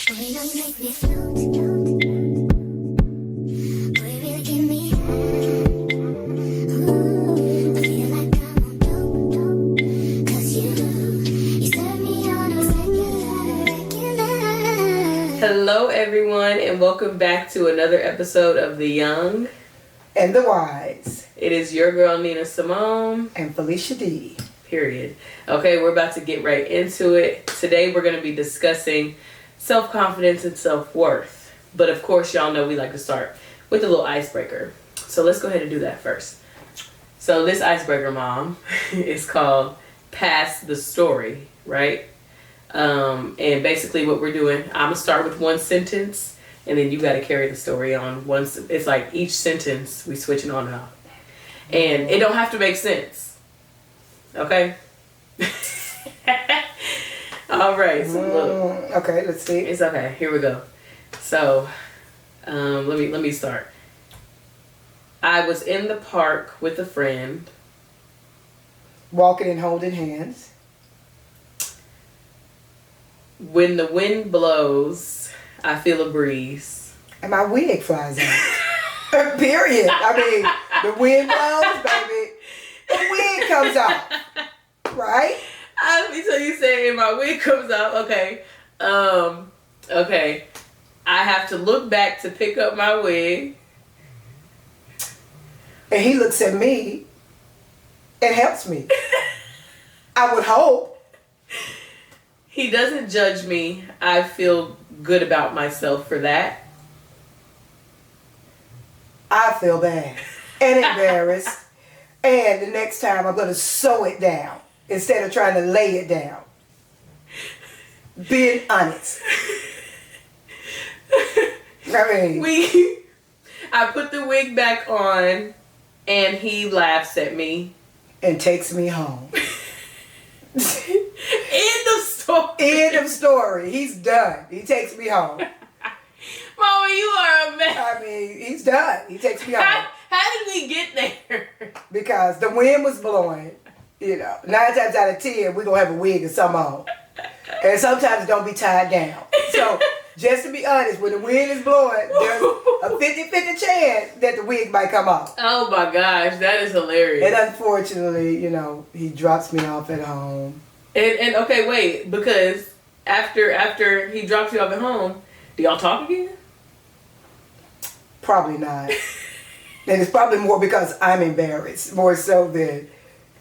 Boy, don't you make me float. Boy, really give me high. Ooh, I feel like I'm on dope. 'Cause you serve me on a regular. Hello, everyone, and welcome back to another episode of The Young and the Wise. It is your girl, Nina Simone. And Felicia D. Period. Okay, we're about to get right into it. Today, we're going to be discussing self-confidence and self-worth. But of course, y'all know we like to start with a little icebreaker. So let's go ahead and do that first. So this icebreaker, Mom, is called Pass the Story, right? And basically what we're doing, I'm going to start with one sentence, and then you got to carry the story on. It's like each sentence, we switch it on and off. And it don't have to make sense. Okay? All right. So look. Okay, let's see. It's okay. Here we go. So, let me start. I was in the park with a friend. Walking and holding hands. When the wind blows, I feel a breeze. And my wig flies out. Period. I mean, the wind blows, baby. The wig comes out. Right? So you say my wig comes out. Okay. Okay. I have to look back to pick up my wig. And he looks at me and helps me. I would hope. He doesn't judge me. I feel good about myself for that. I feel bad and embarrassed. And the next time I'm going to sew it down instead of trying to lay it down. Being honest. I mean, I put the wig back on and he laughs at me. And takes me home. End of story. End of story. He's done. He takes me home. Mama, you are a mess. I mean, he's done. He takes me home. How did we get there? Because the wind was blowing. You know, 9 times out of 10, we're going to have a wig or something on. And sometimes it don't be tied down. So, just to be honest, when the wind is blowing, there's a 50-50 chance that the wig might come off. Oh my gosh, that is hilarious. And unfortunately, you know, he drops me off at home. And okay, wait, because after he drops you off at home, do y'all talk again? Probably not. And it's probably more because I'm embarrassed, more so than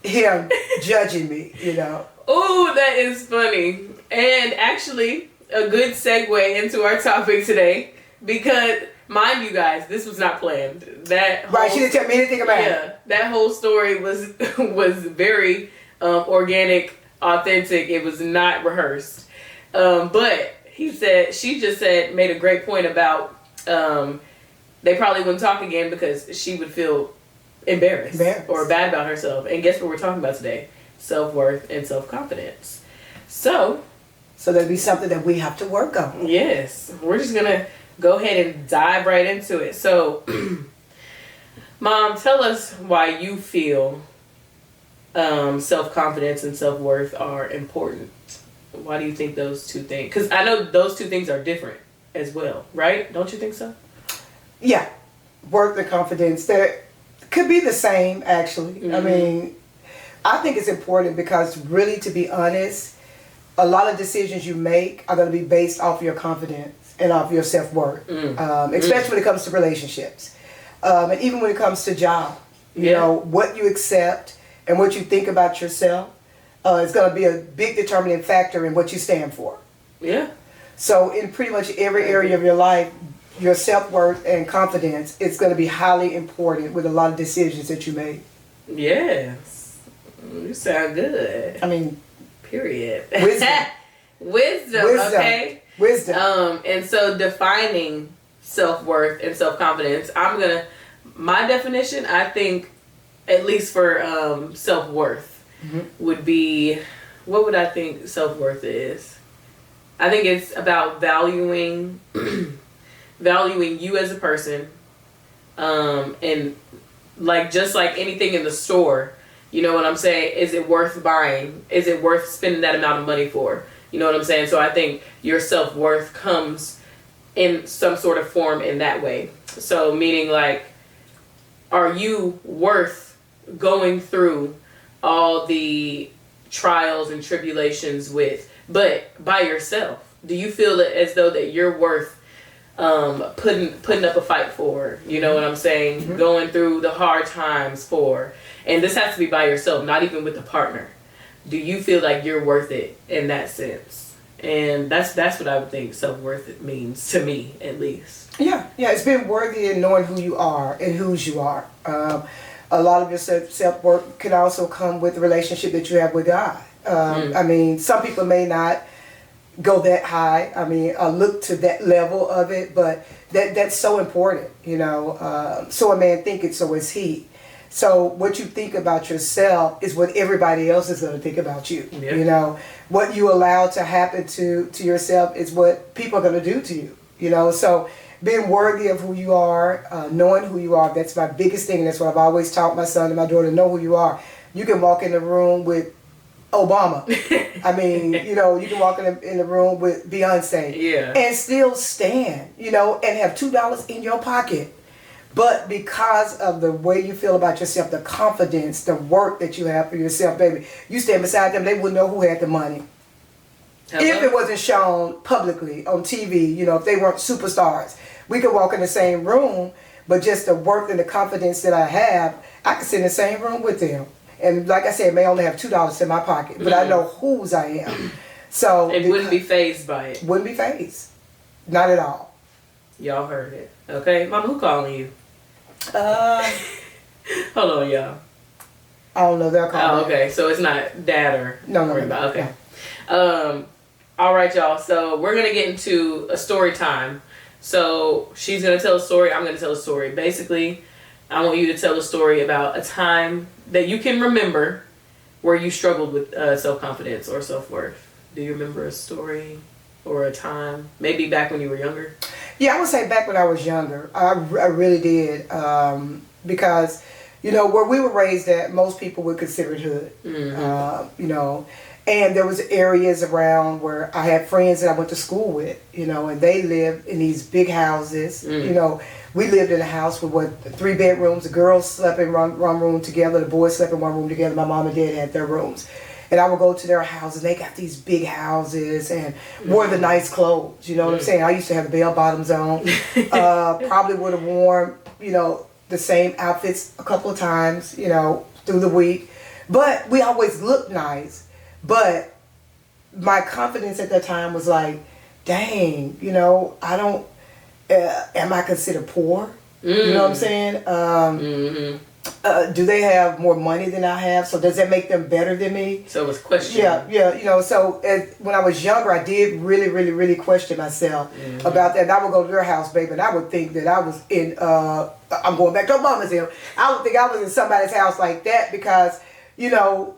him judging me, you know. Ooh, that is funny. And actually, a good segue into our topic today, because, mind you guys, this was not planned. Right, she didn't tell me anything about it. Yeah, that whole story was very organic, authentic. It was not rehearsed. But she just made a great point about they probably wouldn't talk again because she would feel embarrassed or bad about herself. And guess what we're talking about today? Self-worth and self-confidence. So that'd be something that we have to work on. Yes. We're just going to go ahead and dive right into it. So, Mom, tell us why you feel self-confidence and self-worth are important. Why do you think those two things? Because I know those two things are different as well, right? Don't you think so? Yeah. Worth and confidence. They could be the same, actually. Mm-hmm. I mean, I think it's important because really, to be honest, a lot of decisions you make are going to be based off your confidence and off your self-worth, especially when it comes to relationships. And even when it comes to job, you know, what you accept and what you think about yourself is going to be a big determining factor in what you stand for. Yeah. So in pretty much every area of your life, your self-worth and confidence is going to be highly important with a lot of decisions that you make. Yes. You sound good. I mean, period. Wisdom. Okay? Wisdom. And so defining self-worth and self-confidence, my definition, I think, at least for self-worth, would be, what would I think self-worth is? I think it's about valuing you as a person, and like just like anything in the store, you know what I'm saying? Is it worth buying? Is it worth spending that amount of money for? You know what I'm saying? So I think your self-worth comes in some sort of form in that way. So meaning like, are you worth going through all the trials and tribulations with, but by yourself? Do you feel that as though that you're worth putting up a fight for? You know what I'm saying? Mm-hmm. Going through the hard times for, and this has to be by yourself, not even with a partner. Do you feel like you're worth it in that sense? And that's what I would think self-worth means to me, at least. Yeah, it's being worthy in knowing who you are and whose you are. A lot of your self-worth can also come with the relationship that you have with God. I mean, some people may not go that high. I mean, look to that level of it, but that's so important, you know. So a man thinketh, so is he. So what you think about yourself is what everybody else is going to think about you. Yeah. You know, what you allow to happen to yourself is what people are going to do to you. You know, so being worthy of who you are, knowing who you are, that's my biggest thing. That's what I've always taught my son and my daughter, know who you are. You can walk in the room with Obama. I mean, you know, you can walk in the room with Beyonce and still stand, you know, and have $2 in your pocket. But because of the way you feel about yourself, the confidence, the work that you have for yourself, baby, you stand beside them, they wouldn't know who had the money. Hello? If it wasn't shown publicly on TV, you know, if they weren't superstars. We could walk in the same room, but just the work and the confidence that I have, I could sit in the same room with them. And like I said, may only have $2 in my pocket, but I know whose I am. So it wouldn't be fazed by it. Wouldn't be fazed. Not at all. Y'all heard it. Okay, Mama, who calling you? Hold on, y'all. I don't know. They're calling. Oh, okay. So it's not dad or no. Okay. No. All right, y'all. So we're gonna get into a story time. So she's gonna tell a story. I'm gonna tell a story. Basically, I want you to tell a story about a time that you can remember where you struggled with self-confidence or self-worth. Do you remember a story or a time? Maybe back when you were younger? Yeah, I would say back when I was younger. I really did. Because, you know, where we were raised at, most people would consider it hood. Mm-hmm. You know, and there was areas around where I had friends that I went to school with, you know, and they lived in these big houses. You know, we lived in a house with 3 bedrooms. The girls slept in one room together. The boys slept in one room together. My mom and dad had their rooms. And I would go to their houses. They got these big houses and wore the nice clothes. You know what I'm saying? I used to have the bell bottoms on. Probably would have worn, you know, the same outfits a couple of times, you know, through the week. But we always looked nice. But my confidence at that time was like, dang, you know, I don't, am I considered poor? You know what I'm saying? Do they have more money than I have? So does that make them better than me? So it was questioning. Yeah. You know, so when I was younger, I did really question myself about that. And I would go to their house, baby, and I would think that I was in, I'm going back to Obama's here. I would think I was in somebody's house like that because, you know,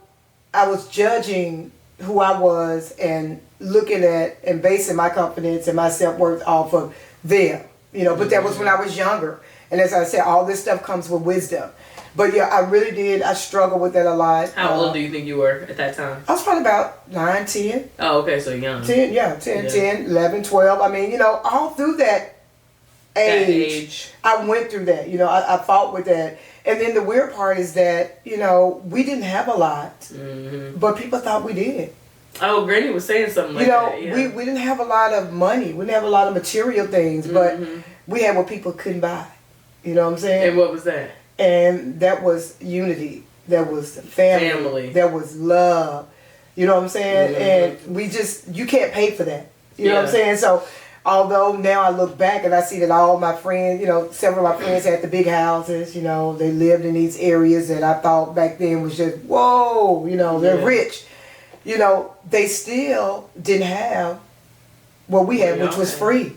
I was judging who I was and looking at and basing my confidence and my self-worth off of them. You know, but that was when I was younger. And as I said, all this stuff comes with wisdom. But yeah, I really did. I struggled with that a lot. How old do you think you were at that time? I was probably about 9, 10. Oh, okay, so young. 10, 10, 11, 12. I mean, you know, all through that age. I went through that. You know, I fought with that. And then the weird part is that, you know, we didn't have a lot, but people thought we did. Oh, Granny was saying something like that. You know, we didn't have a lot of money. We didn't have a lot of material things, but we had what people couldn't buy. You know what I'm saying? And what was that? And that was unity. That was family. That was love. You know what I'm saying? And we just, you can't pay for that. You know what I'm saying? So, although now I look back and I see that all my friends, you know, several of my friends had the big houses, you know, they lived in these areas that I thought back then was just, whoa, you know, they're rich. You know, they still didn't have what we had, which was free.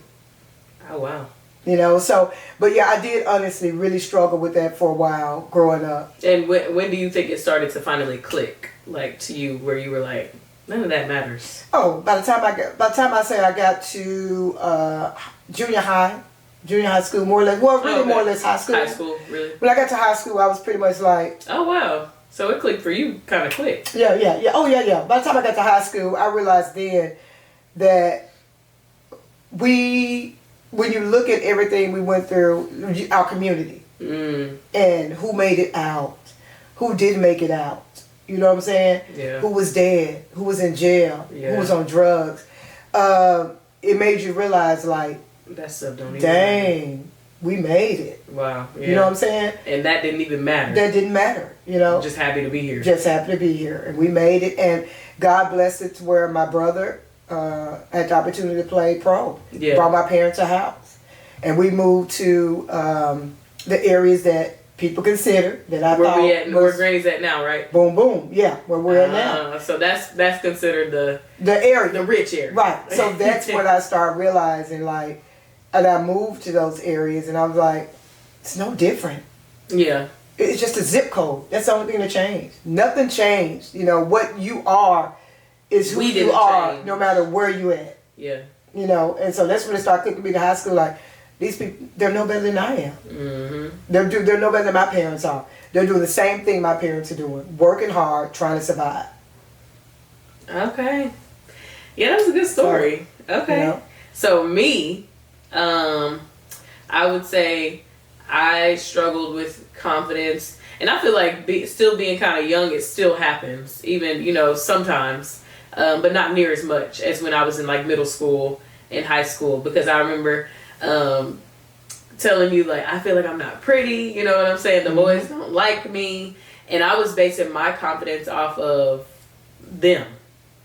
Oh, wow. You know, so, but yeah, I did honestly really struggle with that for a while growing up. And when do you think it started to finally click, like, to you, where you were like, none of that matters? Oh, by the time I say I got to junior high school, more or less, well, really more or less high school. High school, really? When I got to high school, I was pretty much like... Oh, wow. So it clicked for you kind of quick. Yeah. Oh, yeah. By the time I got to high school, I realized then that when you look at everything we went through, our community, and who made it out, who didn't make it out, you know what I'm saying? Yeah. Who was dead, who was in jail, Yeah. who was on drugs. It made you realize, like, That stuff don't even dang, we made it. matter. Wow. Yeah. You know what I'm saying? And that didn't even matter. That didn't matter, you know? Just happy to be here. Just happened to be here, and we made it. And God blessed it to where my brother had the opportunity to play pro. Yeah. Brought my parents a house, and we moved to the areas that people consider that I Where thought we at? was Where Granny's at now, right? boom boom. Yeah, where we're at now. So that's considered The area, the rich area. right? So that's when I started realizing, like, and I moved to those areas, and I was like, it's no different. Yeah. It's just a zip code. That's the only thing that changed. Nothing changed. You know, what you are is who We you didn't are, change. no matter where you at. Yeah. You know, and so that's when it started taking me to high school. Like, these people, they're no better than I am. Mm-hmm. They're no better than my parents are. They're doing the same thing my parents are doing. Working hard, trying to survive. Okay. Yeah, that was a good story. Okay. You know? So me, I would say I struggled with confidence, and I feel like still being kind of young, it still happens, even, you know, sometimes, but not near as much as when I was in like middle school and high school, because I remember telling you, like, I feel like I'm not pretty, you know what I'm saying? The boys don't like me, and I was basing my confidence off of them.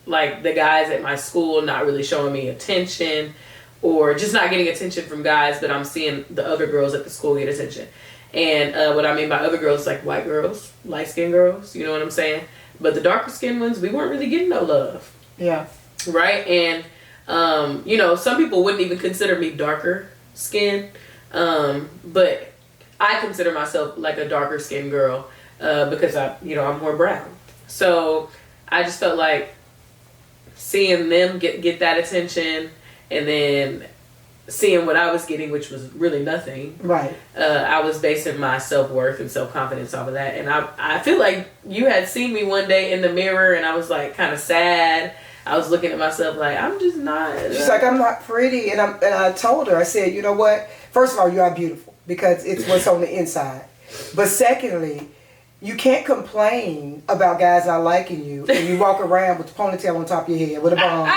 Like the guys at my school not really showing me attention, or just not getting attention from guys, but I'm seeing the other girls at the school get attention. And what I mean by other girls, like white girls, light-skinned girls, you know what I'm saying? But the darker-skinned ones, we weren't really getting no love. Yeah. Right? And, you know, some people wouldn't even consider me darker skinned, but I consider myself like a darker skinned girl because I'm more brown. So I just felt like seeing them get that attention, and then seeing what I was getting, which was really nothing. Right. I was basing my self-worth and self-confidence off of that. And I feel like you had seen me one day in the mirror, and I was like kind of sad. I was looking at myself like, I'm just not. She's like, I'm not pretty. And I told her, I said, you know what? First of all, you are beautiful because it's what's on the inside. But secondly, you can't complain about guys not liking you and you walk around with the ponytail on top of your head with a bun.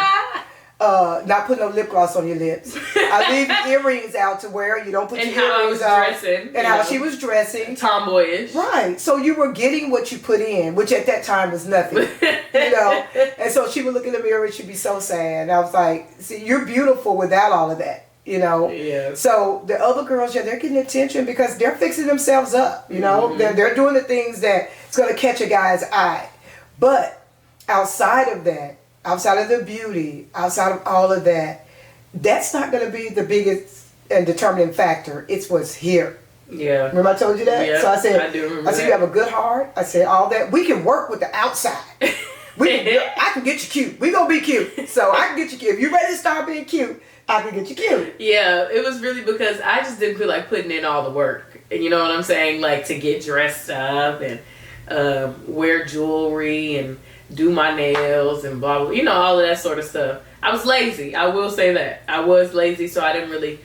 Not putting no lip gloss on your lips. I leave earrings out to wear. You don't put And your how I earrings was out. dressing, And how she was dressing. Tomboyish. Right. So you were getting what you put in, which at that time was nothing. You know? And so she would look in the mirror and she'd be so sad. And I was like, see, you're beautiful without all of that. You know? Yeah. So the other girls, yeah, they're getting attention because they're fixing themselves up. You know? They're doing the things that it's going to catch a guy's eye. But outside of that, outside of the beauty, outside of all of that, that's not going to be the biggest and determining factor. It's what's here. Yeah. Remember I told you that? Yeah, So I said, I do remember I said, that. you have a good heart. I said, all that. We can work with the outside. I can get you cute. We going to be cute. So I can get you cute. If you ready to start being cute, I can get you cute. Yeah, it was really because I just didn't feel like putting in all the work. And you know what I'm saying? Like to get dressed up and wear jewelry and do my nails and blah, blah, you know, all of that sort of stuff. I was lazy. I will say that. I was lazy, so I didn't really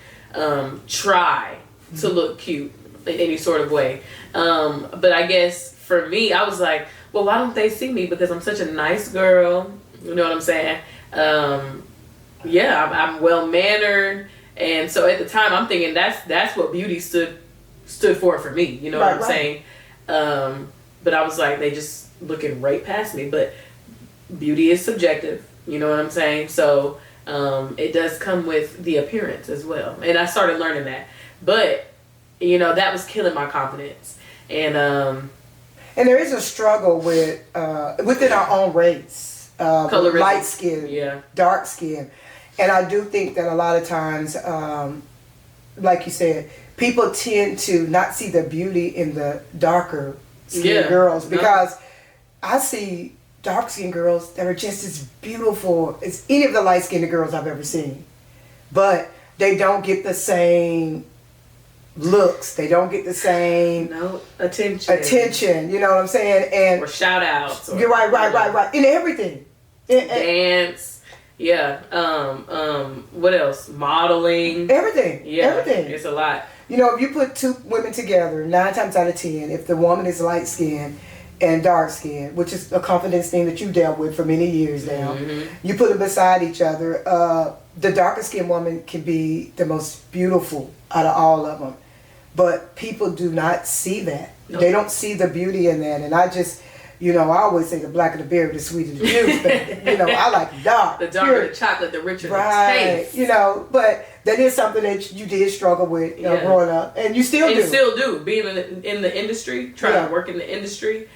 try to look cute in any sort of way. But I guess for me, I was like, well, why don't they see me? Because I'm such a nice girl. You know what I'm saying? Yeah, I'm well-mannered. And so at the time, I'm thinking that's what beauty stood for me. You know what I'm saying? But I was like, they just looking right past me. But beauty is subjective. You know what I'm saying? So it does come with the appearance as well. And I started learning that. But, you know, that was killing my confidence. And there is a struggle with within our own race. Colorism. Light skin, Yeah. dark skin. And I do think that a lot of times, like you said, people tend to not see the beauty in the darker skinned girls, because I see dark skinned girls that are just as beautiful as any of the light skinned girls I've ever seen. But they don't get the same looks. They don't get the same attention. You know what I'm saying? And or shout outs. You're right. In everything. Dance. Yeah. What else? Modeling. Everything. Yeah. Everything. It's a lot. You know, if you put two women together, 9 times out of 10, if the woman is light skinned and dark skinned, which is a confidence thing that you dealt with for many years now, you put them beside each other. The darker skinned woman can be the most beautiful out of all of them, but people do not see that. Nope. They don't see the beauty in that, and I just. You know, I always say the blacker the berry, the sweeter the juice. But, you know, I like dark. The darker the chocolate, the richer the taste. You know, but that is something that you did struggle with growing up, and you still do. And still do. Being in the industry, trying to work in the industry.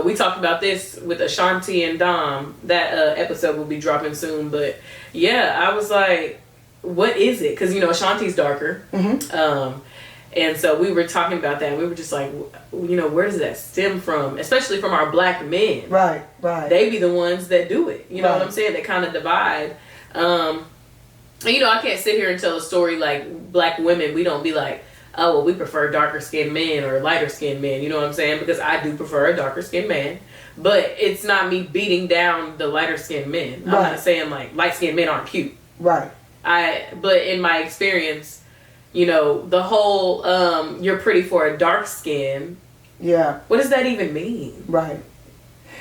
We talked about this with Ashanti and Dom. That episode will be dropping soon. But yeah, I was like, what is it? Because, you know, Ashanti's darker. And so we were talking about that, and we were just like, you know, where does that stem from? Especially from our black men. Right, right. They be the ones that do it. You know what I'm saying? They kind of divide. And, you know, I can't sit here and tell a story like black women. We don't be like, oh, well, we prefer darker skinned men or lighter skinned men. You know what I'm saying? Because I do prefer a darker skinned man. But it's not me beating down the lighter skinned men. I'm not saying like light skinned men aren't cute. Right. But in my experience, you know, the whole you're pretty for a dark skin. Yeah. What does that even mean? Right.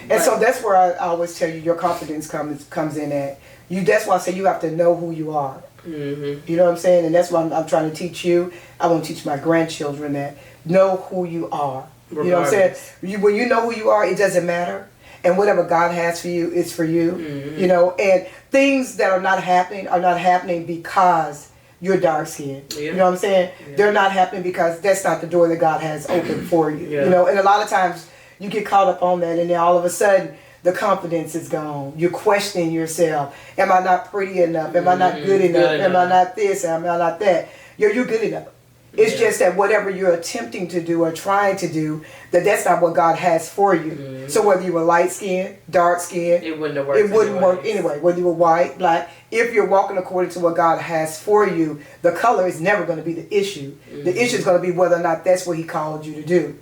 And so that's where I always tell you your confidence comes in at. That's why I say you have to know who you are. You know what I'm saying? And that's why I'm trying to teach you. I want to teach my grandchildren that. Know who you are. Regardless. You know what I'm saying? When you know who you are, it doesn't matter. And whatever God has for you is for you. You know, and things that are not happening because you're dark skinned. You know what I'm saying? They're not happening because that's not the door that God has opened for you. You know, and a lot of times you get caught up on that, and then all of a sudden the confidence is gone. You're questioning yourself. Am I not pretty enough? Am I not good enough? Am I not this? Am I not that? You're good enough. It's just that whatever you're attempting to do or trying to do, that's not what God has for you. So whether you were light skinned, dark skinned, it wouldn't have worked. It wouldn't work anyway. Whether you were white, black, if you're walking according to what God has for you, the color is never going to be the issue. The issue is going to be whether or not that's what He called you to do.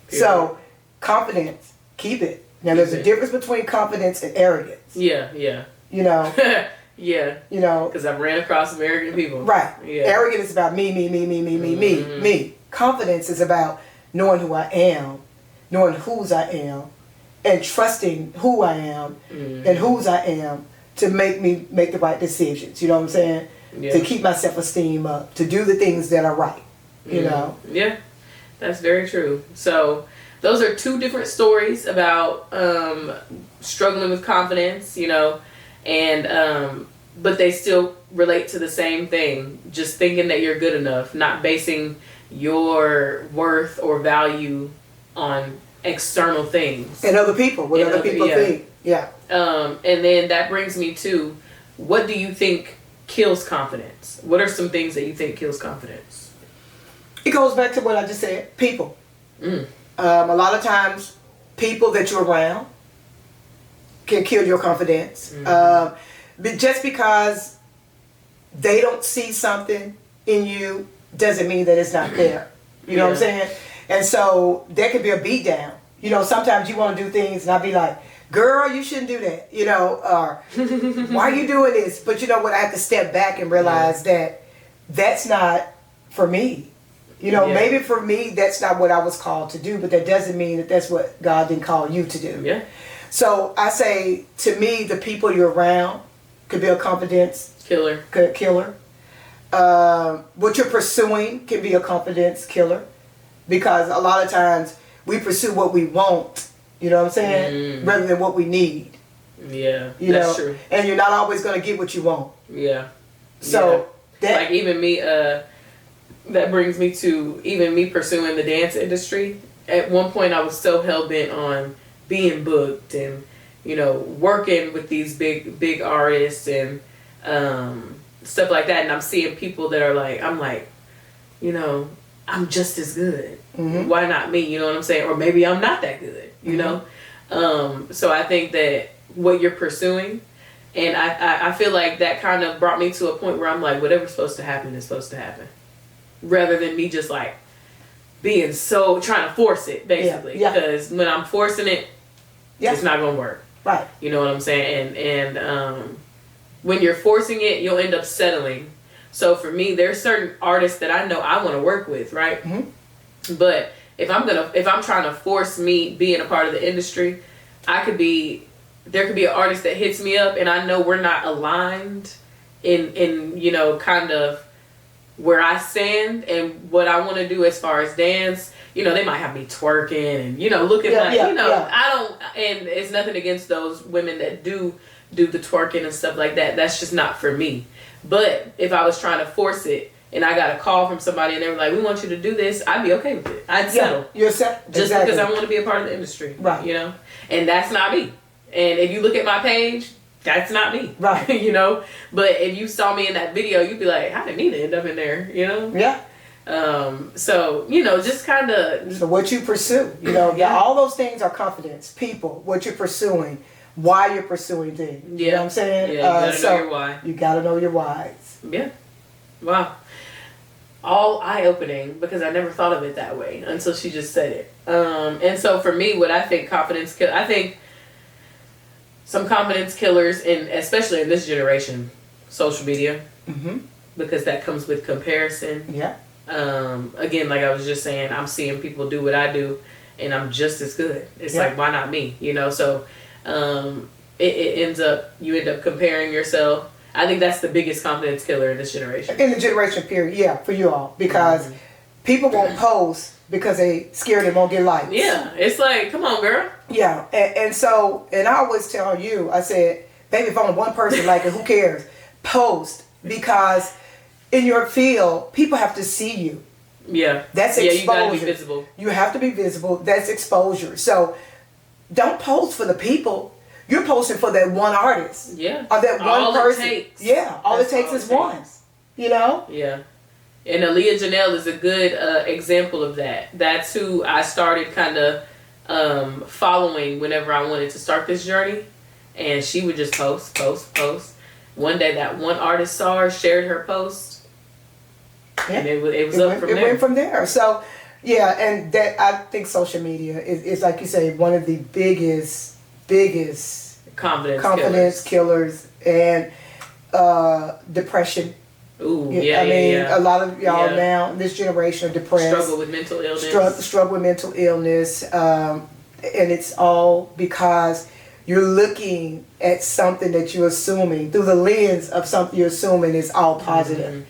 So confidence, keep it. Now there's a difference between confidence and arrogance. Yeah. You know. Yeah. You know. Because I've ran across some arrogant people. Right. Yeah. Arrogance is about me. Confidence is about knowing who I am, knowing whose I am, and trusting who I am and whose I am to make the right decisions. You know what I'm saying? Yeah. To keep my self-esteem up, to do the things that are right. You know? Yeah. That's very true. So those are two different stories about struggling with confidence, you know, and but they still relate to the same thing. Just thinking that you're good enough, not basing your worth or value on external things and other people, what other people think. Yeah. And then that brings me to, what do you think kills confidence? What are some things that you think kills confidence? It goes back to what I just said. People. A lot of times, people that you're around can kill your confidence. But just because they don't see something in you doesn't mean that it's not there. You know what I'm saying? And so there could be a beat down. You know, sometimes you want to do things and I'll be like, girl, you shouldn't do that. You know, or why are you doing this? But you know what? I have to step back and realize that that's not for me. You know, maybe for me, that's not what I was called to do, but that doesn't mean that that's what God didn't call you to do. Yeah. So I say, to me, the people you're around could be a confidence killer. What you're pursuing can be a confidence killer, because a lot of times we pursue what we want, you know what I'm saying, rather than what we need. Yeah, that's true. And you're not always going to get what you want. Yeah. So that, like even me, that brings me to even me pursuing the dance industry. At one point, I was so hell bent on being booked and, you know, working with these big artists and stuff like that. And I'm seeing people that are like, I'm like, you know, I'm just as good. Why not me? You know what I'm saying? Or maybe I'm not that good, you know? So I think that what you're pursuing, and I feel like that kind of brought me to a point where I'm like, whatever's supposed to happen is supposed to happen. Rather than me just like being so, trying to force it, basically. Because when I'm forcing it, it's not going to work. Right. You know what I'm saying? And when you're forcing it, you'll end up settling. So for me, there's certain artists that I know I want to work with, right? Mm-hmm. But if I'm trying to force me being a part of the industry, there could be an artist that hits me up and I know we're not aligned in you know, kind of where I stand and what I want to do as far as dance. You know, they might have me twerking and, you know, looking like, you know, I don't, and it's nothing against those women that do the twerking and stuff like that. That's just not for me. But if I was trying to force it and I got a call from somebody and they were like, we want you to do this, I'd be okay with it. I'd settle. You're set. Just because I want to be a part of the industry. Right. You know? And that's not me. And if you look at my page, that's not me. Right. You know? But if you saw me in that video, you'd be like, how did Nina end up in there? You know? Yeah. So, you know, just kind of. So what you pursue, you know, all those things are confidence, people, what you're pursuing, why you're pursuing things. You know what I'm saying? Yeah, you gotta know your why. You gotta know your whys. Yeah. Wow. All eye-opening, because I never thought of it that way until she just said it. And so for me, what I think I think some confidence killers, especially in this generation, social media, Mm-hmm. because that comes with comparison. Yeah. Again, like I was just saying, I'm seeing people do what I do and I'm just as good. It's like, why not me? You know, so you end up comparing yourself. I think that's the biggest confidence killer in this generation. In the generation period, yeah, for you all. Because people won't post because they scared they won't get likes. Yeah, it's like, come on, girl. Yeah, and so, and I always tell you, I said, baby, if only one person like it, who cares? Post, because in your field, people have to see you. Yeah. That's exposure. Yeah, you gotta be visible. You have to be visible. That's exposure. So don't post for the people. You're posting for that one artist. Yeah. Or that one all person. It takes. Yeah. All That's it takes all is it one. takes. You know? Yeah. And Aaliyah Janelle is a good example of that. That's who I started kind of following whenever I wanted to start this journey. And she would just post. One day that one artist saw her, shared her post. Yeah. And it was up from there. It went from there. So, yeah, and that I think social media is like you say, one of the biggest confidence killers and depression. Ooh, I mean, a lot of y'all now, this generation are depressed. Struggle with mental illness. Struggle with mental illness. And it's all because you're looking at something that you're assuming through the lens of something you're assuming is all positive. Mm-hmm.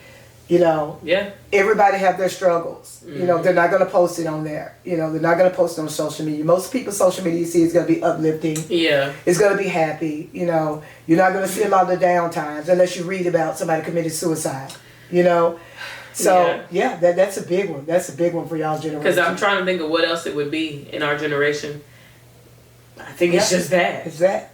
You know, Yeah. everybody have their struggles. Mm-hmm. You know, they're not going to post it on there. You know, they're not going to post it on social media. Most people's social media you see is going to be uplifting. Yeah. It's going to be happy. You know, you're not going to see a lot of the down times unless you read about somebody committed suicide. You know, so yeah, that's a big one. That's a big one for y'all generation. Because I'm trying to think of what else it would be in our generation. I think it's just that. It's that.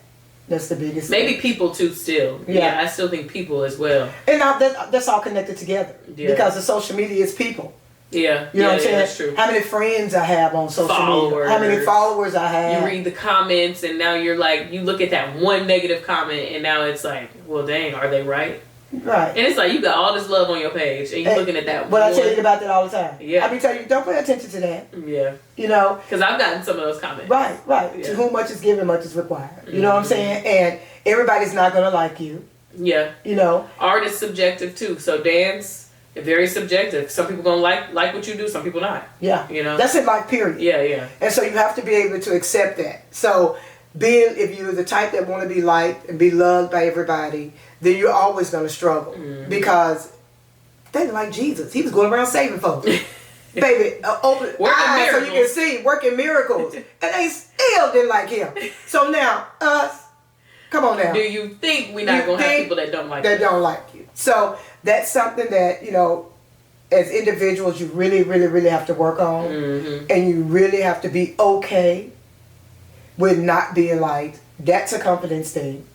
That's the biggest. Maybe thing. people too still. Yeah, I still think people as well. And now that's all connected together. Yeah. Because the social media is people. Yeah. You know what I'm saying? That's true. How many friends I have on social media. How many followers I have. You read the comments and now you're like, you look at that one negative comment and now it's like, well, dang, are they right? Right. And it's like, you got all this love on your page and you're looking at that But one. I tell you about that all the time. Yeah. I be telling you, don't pay attention to that. Yeah. You know? Because I've gotten some of those comments. Right. Yeah. To whom much is given, much is required. You know what I'm saying? And everybody's not going to like you. Yeah. You know? Art is subjective too. So dance, very subjective. Some people gonna like what you do, some people not. Yeah. You know? That's in life, period. Yeah. And so you have to be able to accept that. So if you're the type that want to be liked and be loved by everybody, then you're always going to struggle. Because they didn't like Jesus. He was going around saving folks. Baby, open eyes so you can see, working miracles. And they still didn't like him. So now, us, come on now. Do you think we're not going to have people that don't like that don't like you? So that's something that, you know, as individuals, you really, really, really have to work on. And you really have to be okay with not being liked. That's a confidence thing.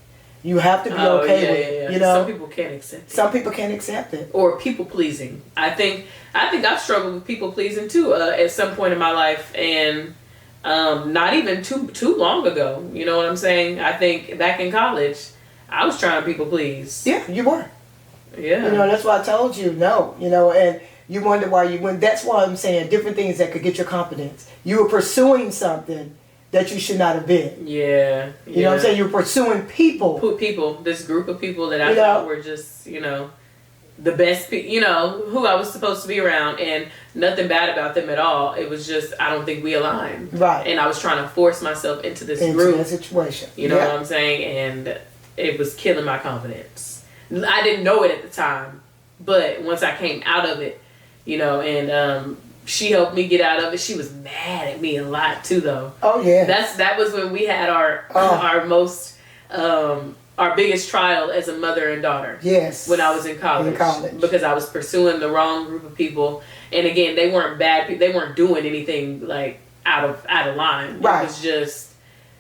You have to be okay with it. You know, some people can't accept it. Some people can't accept it. Or people pleasing. I think I've struggled with people pleasing too at some point in my life, and not even too long ago. You know what I'm saying? I think back in college, I was trying to people please. Yeah, you were. Yeah. You know, that's why I told you no. You know, and you wonder why you went. That's why I'm saying different things that could get your confidence. You were pursuing something that you should not have been. Yeah. You know what I'm saying? You're pursuing people. This group of people that I You thought know? were just, the best, who I was supposed to be around, and nothing bad about them at all. It was just, I don't think we aligned. Right. And I was trying to force myself into this Into group. that situation. You know what I'm saying? And it was killing my confidence. I didn't know it at the time, but once I came out of it, and she helped me get out of it. She was mad at me a lot too, though. Oh yeah. That was when we had our most our biggest trial as a mother and daughter. Yes. When I was in college. Because I was pursuing the wrong group of people, and again, they weren't bad people. They weren't doing anything like out of line. Right. It was just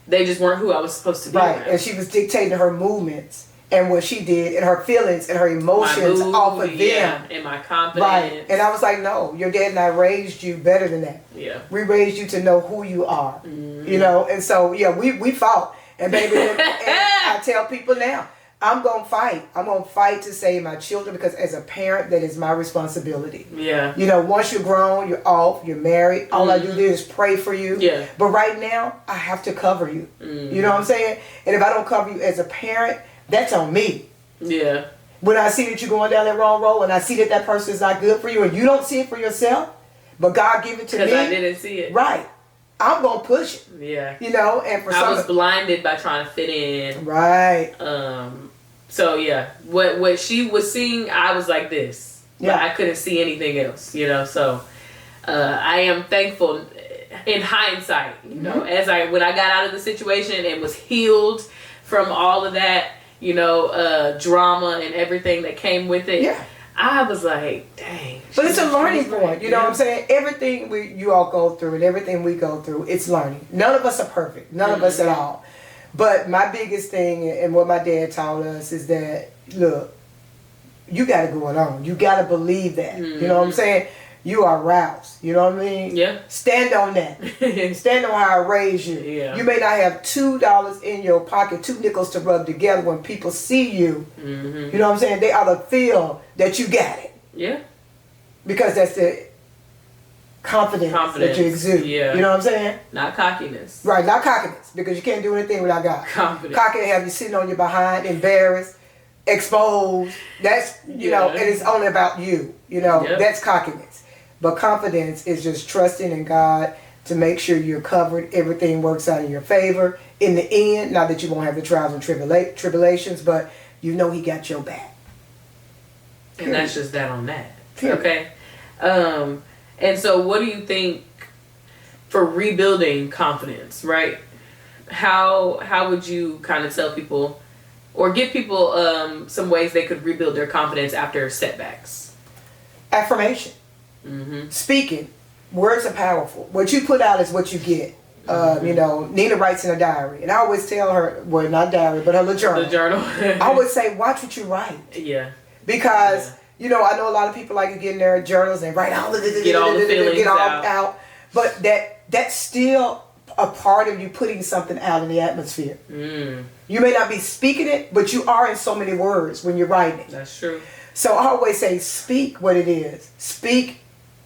they just weren't who I was supposed to be. Right. around. And she was dictating her movements and what she did and her feelings and her emotions My mood, off of them. yeah, and my confidence. Right. And I was like, no, your dad and I raised you better than that. Yeah. We raised you to know who you are. Mm-hmm. And so yeah, we fought. And baby, and I tell people now, I'm gonna fight. I'm gonna fight to save my children, because as a parent, that is my responsibility. Yeah. Once you're grown, you're off, you're married, all I do is pray for you. Yeah. But right now, I have to cover you. You know what I'm saying? And if I don't cover you as a parent, that's on me. Yeah. When I see that you're going down that wrong road, and I see that that person is not good for you, and you don't see it for yourself, but God give it to me. Because I didn't see it. Right. I'm gonna push it. Yeah. And for I was blinded by trying to fit in. Right. So yeah, what she was seeing, I was like this. Yeah. But I couldn't see anything else. So I am thankful in hindsight. When I got out of the situation and was healed from all of that, drama and everything that came with it. Yeah. I was like, dang. But it's a learning she's right. point. You know what I'm saying? Everything you all go through and everything we go through, it's learning. None of us are perfect. None of us at all. But my biggest thing, and what my dad taught us, is that, look, you got it going on. You got to believe that. You know what I'm saying? You are roused. You know what I mean? Yeah. Stand on that. Stand on how I raised you. Yeah. You may not have $2 in your pocket, 2 nickels to rub together. When people see you, you know what I'm saying? They ought to feel that you got it. Yeah. Because that's the confidence that you exude. Yeah. You know what I'm saying? Not cockiness. Right, not cockiness, because you can't do anything without God. Confidence. Cocky have you sitting on your behind, embarrassed, exposed. That's, and it's only about you. Yep. That's cockiness. But confidence is just trusting in God to make sure you're covered, everything works out in your favor. In the end, not that you won't have the trials and tribulations, but you know He got your back. And that's just that on that. Period. Okay. And so what do you think for rebuilding confidence, right? How would you kind of tell people or give people some ways they could rebuild their confidence after setbacks? Affirmation. Speaking. Words are powerful. What you put out is what you get. Nina writes in a diary. And I always tell her, well, not diary, but her little journal. The journal. I always say, watch what you write. Yeah. Because, I know a lot of people like to get in their journals and write all the get all the feelings out. But that's still a part of you putting something out in the atmosphere. You may not be speaking it, but you are in so many words when you're writing it. That's true. So I always say, speak what it is. Speak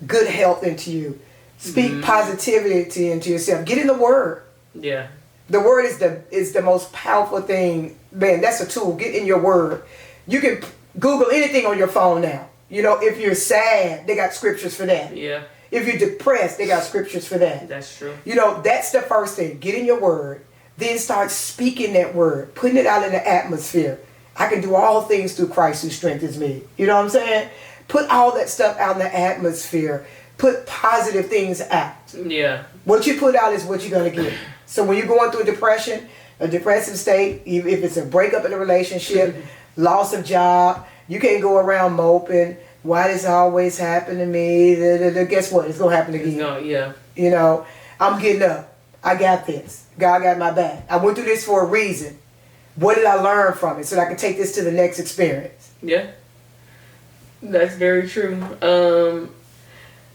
good health into you. Speak positivity into yourself. Get in the Word. Yeah. The Word is the most powerful thing. Man, that's a tool. Get in your Word. You can Google anything on your phone now. If you're sad, they got scriptures for that. Yeah. If you're depressed, they got scriptures for that. That's true. That's the first thing. Get in your Word. Then start speaking that Word. Putting it out in the atmosphere. I can do all things through Christ who strengthens me. You know what I'm saying? Put all that stuff out in the atmosphere. Put positive things out. Yeah. What you put out is what you're going to get. So when you're going through a depression, a depressive state, if it's a breakup in a relationship, loss of job, you can't go around moping. Why does it always happen to me? Guess what? It's going to happen again. Yeah. I'm getting up. I got this. God got my back. I went through this for a reason. What did I learn from it so that I can take this to the next experience? Yeah. That's very true.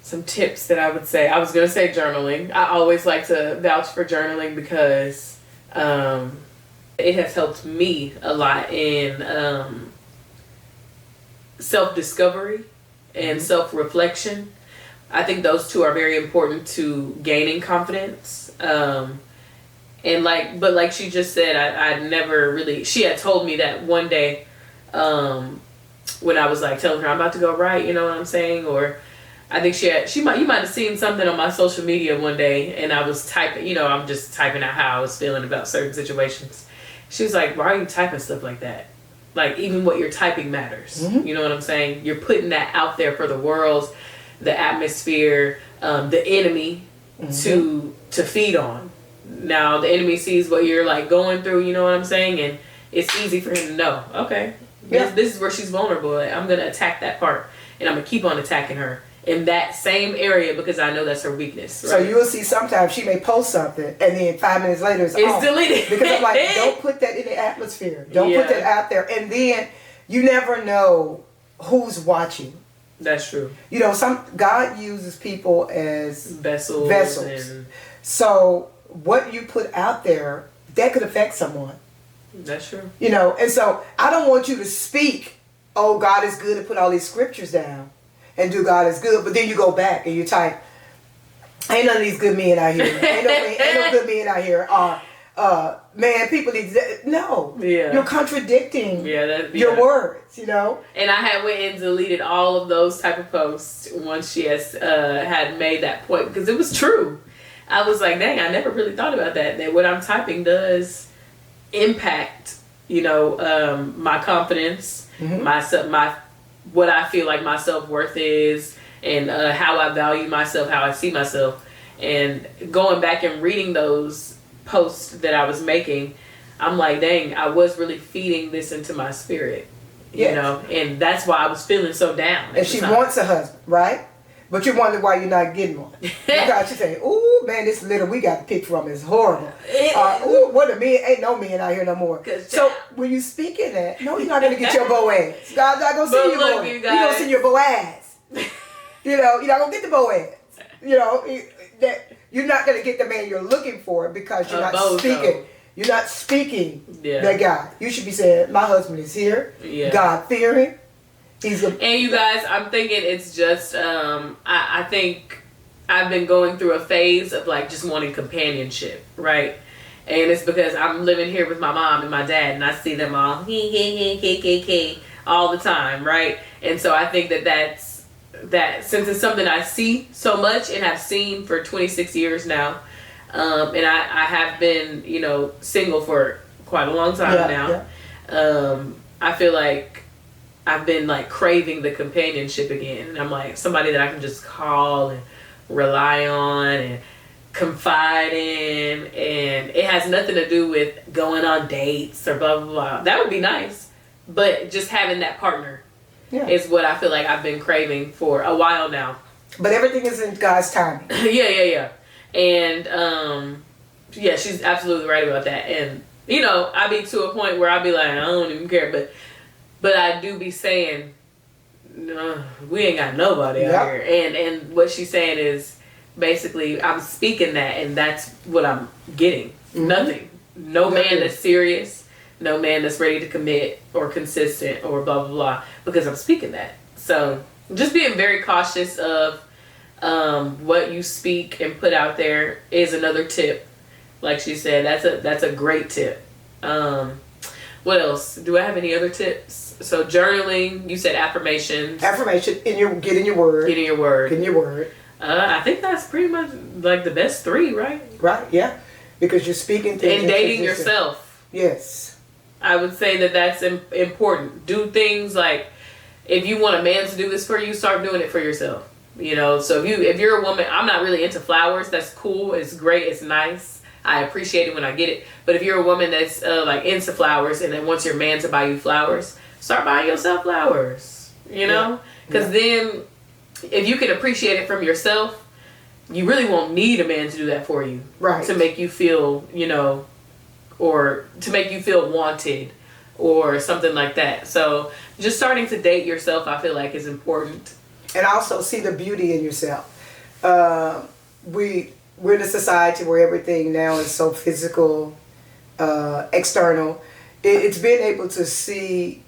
Some tips that I would say. I was going to say journaling. I always like to vouch for journaling because it has helped me a lot in self-discovery and self-reflection. I think those two are very important to gaining confidence. And but like she just said, I never really, she had told me that one day, when I was like telling her I'm about to go write, you know what I'm saying? Or I think you might have seen something on my social media one day, and I was typing, I'm just typing out how I was feeling about certain situations. She was like, why are you typing stuff like that? Like, even what you're typing matters. Mm-hmm. You know what I'm saying? You're putting that out there for the world, the atmosphere, the enemy to feed on. Now, the enemy sees what you're like going through, you know what I'm saying? And it's easy for him to know, okay, this is where she's vulnerable. I'm going to attack that part, and I'm going to keep on attacking her in that same area because I know that's her weakness. Right? So you'll see sometimes she may post something, and then 5 minutes later it's off. deleted. Because I'm like, don't put that in the atmosphere. Don't put that out there. And then you never know who's watching. That's true. God uses people as Vessels. And so what you put out there, that could affect someone. that's true. And so I don't want you to speak, oh, God is good, and put all these scriptures down and do God is good, but then you go back and you type, ain't none of these good men out here. Ain't no good men out here. Man, people need no. Yeah. You're contradicting your words, And I had went and deleted all of those type of posts once she has had made that point, because it was true. I was like, dang, I never really thought about that what I'm typing does impact, my confidence, my what I feel like my self-worth is, and how I value myself, how I see myself. And going back and reading those posts that I was making, I'm like, dang, I was really feeding this into my spirit, and that's why I was feeling so down. And she wants a husband, right? But you wonder why you're not getting one. You say, ooh, man, this litter we got to pick from is horrible. Ooh, what a man, ain't no men out here no more. So when you speak in that, no, you're not going to get your Boaz. God's not going to send you Boaz. You're going to send your Boaz. You're not going to get the Boaz. That you're not going to get the man you're looking for because you're not speaking. You're not speaking that guy. You should be saying, my husband is here, God-fearing. And you guys, I'm thinking it's just, I think I've been going through a phase of like just wanting companionship, right? And it's because I'm living here with my mom and my dad, and I see them all all the time, right? And so I think that since it's something I see so much and have seen for 26 years now, and I have been, single for quite a long time now. I feel like I've been like craving the companionship again, and I'm like somebody that I can just call and rely on and confide in, and it has nothing to do with going on dates or blah blah blah. That would be nice, but just having that partner is what I feel like I've been craving for a while now. But everything is in God's timing. Yeah. And she's absolutely right about that. And I be to a point where I be like, I don't even care, but I do be saying, no, we ain't got nobody out here. And what she's saying is basically I'm speaking that, and that's what I'm getting. Mm-hmm. Nothing. No man that's serious. No man that's ready to commit or consistent or blah, blah, blah. Because I'm speaking that. So just being very cautious of what you speak and put out there is another tip. Like she said, that's a great tip. What else? Do I have any other tips? So journaling, you said affirmations. Affirmation, getting your word. Getting your word. Getting your word. I think that's pretty much like the best three, right? Right, yeah. Because you're speaking things. And dating yourself. Yes. I would say that's important. Do things like, if you want a man to do this for you, start doing it for yourself. So if you're a woman, I'm not really into flowers. That's cool. It's great. It's nice. I appreciate it when I get it. But if you're a woman that's like into flowers and then wants your man to buy you flowers, start buying yourself flowers, because then if you can appreciate it from yourself, you really won't need a man to do that for you, right? To make you feel, or to make you feel wanted or something like that. So just starting to date yourself, I feel like, is important. And also see the beauty in yourself. We're in a society where everything now is so physical, external. It's being able to see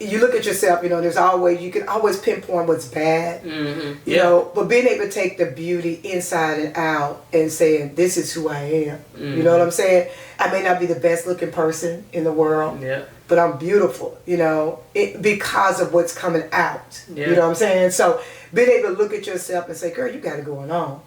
you look at yourself, there's always, you can always pinpoint what's bad, Mm-hmm. you know, but being able to take the beauty inside and out and saying, this is who I am. You know what I'm saying? I may not be the best looking person in the world, Yeah. but I'm beautiful, because of what's coming out. Yeah. You know what I'm saying? So being able to look at yourself and say, girl, you got it going on.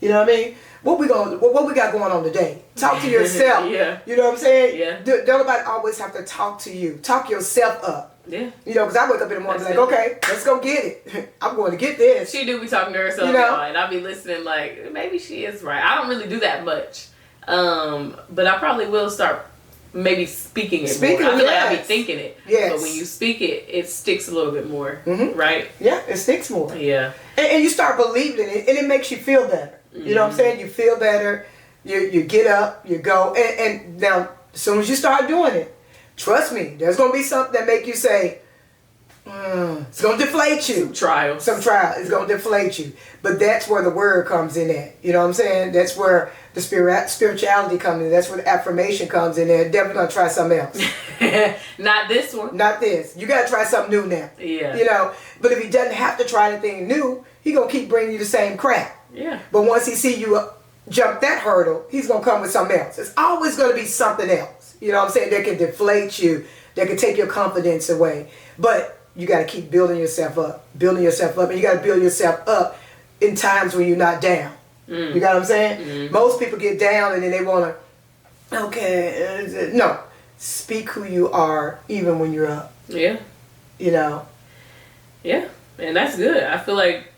You know what I mean? What we got going on today? Talk to yourself. Yeah. You know what I'm saying? Yeah. Don't nobody always have to talk to you. Talk yourself up. Yeah. Because I wake up in the morning That's like, okay, let's go get it. I'm going to get this. She do be talking to herself, You know? y'all, and I be listening like, maybe she is right. I don't really do that much. But I probably will start maybe speaking it more. I feel like I be yes. thinking it. Yes. But when you speak it, it sticks a little bit more. Mhm. Right? Yeah, it sticks more. Yeah. And you start believing in it, and it makes you feel better. You know what I'm saying? You feel better. You get up, you go. And now, as soon as you start doing it, trust me, there's going to be something that make you say, it's going to deflate you. Trials. Some trial is going to deflate you. But that's where the word comes in at. You know what I'm saying? That's where the spirituality comes in. That's where the affirmation comes in there. Definitely going to try something else. Not this one. Not this. You got to try something new now. Yeah. But if he doesn't have to try anything new, he going to keep bringing you the same crap. Yeah. But once he see you jump that hurdle, he's going to come with something else. It's always going to be something else. You know what I'm saying? That can deflate you. That can take your confidence away. But you got to keep building yourself up. Building yourself up. And you got to build yourself up in times when you're not down. You got what I'm saying? Most people get down and then they want to, no. Speak who you are even when you're up. Yeah. Yeah. And that's good. I feel like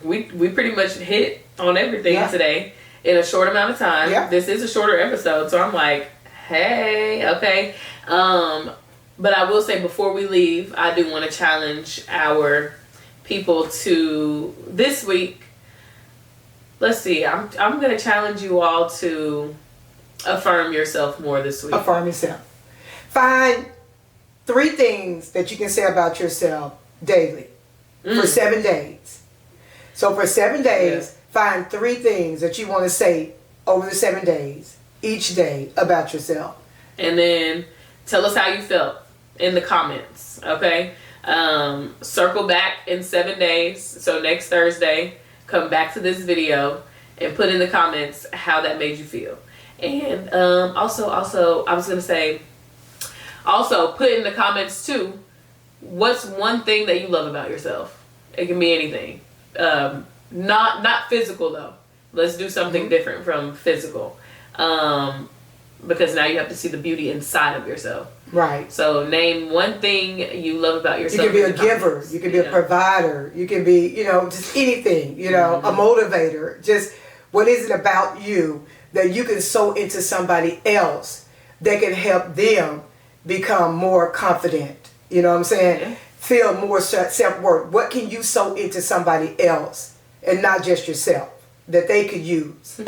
we pretty much hit on everything today in a short amount of time. Yeah. This is a shorter episode, so I'm like, hey, okay. But I will say before we leave, I do want to challenge our people to this week. Let's see. I'm going to challenge you all to affirm yourself more this week. Affirm yourself. Find 3 things that you can say about yourself daily for 7 days. So for 7 days, find 3 things that you want to say over the 7 days, each day, about yourself. And then tell us how you felt in the comments, okay? Circle back in 7 days. So next Thursday, come back to this video and put in the comments how that made you feel. And also, I was going to say, also put in the comments too, what's one thing that you love about yourself? It can be anything. Not physical though. Let's do something different from physical. Because now you have to see the beauty inside of yourself. Right. So name one thing you love about You yourself. can be a giver. You can be a provider. You can be, just anything, a motivator. Just what is it about you that you can sow into somebody else that can help them become more confident? You know what I'm saying? Yeah. Feel more self-worth. What can you sow into somebody else and not just yourself that they could use?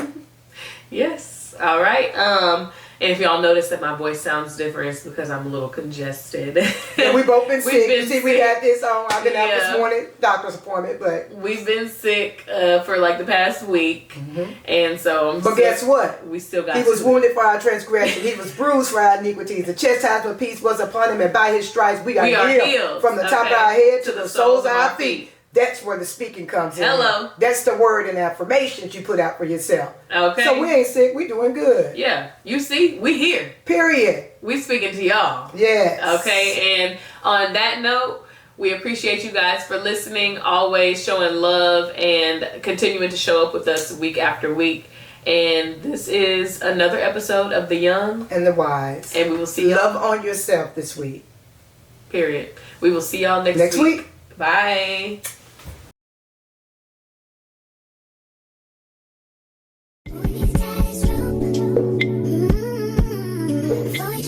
Yes. All right. And if y'all notice that my voice sounds different, it's because I'm a little congested. Yeah, we both been sick. You see, we had this on. I've been out Yeah. this morning, doctor's appointment, but We've been sick for like the past week. And so but guess what? We still got He was sick. wounded for our transgression. He was bruised for our iniquities. The chastisement of peace was upon him, and by his stripes we are healed. From the top of our head to the soles of our feet. That's where the speaking comes in. Hello. That's the word and affirmations you put out for yourself. Okay. So we ain't sick. We doing good. Yeah. You see, we here. Period. We speaking to y'all. Yes. Okay. And on that note, we appreciate you guys for listening, always showing love and continuing to show up with us week after week. And this is another episode of The Young And the wise. And we will see y'all. Love on yourself this week. Period. We will see y'all next week. Bye. Before we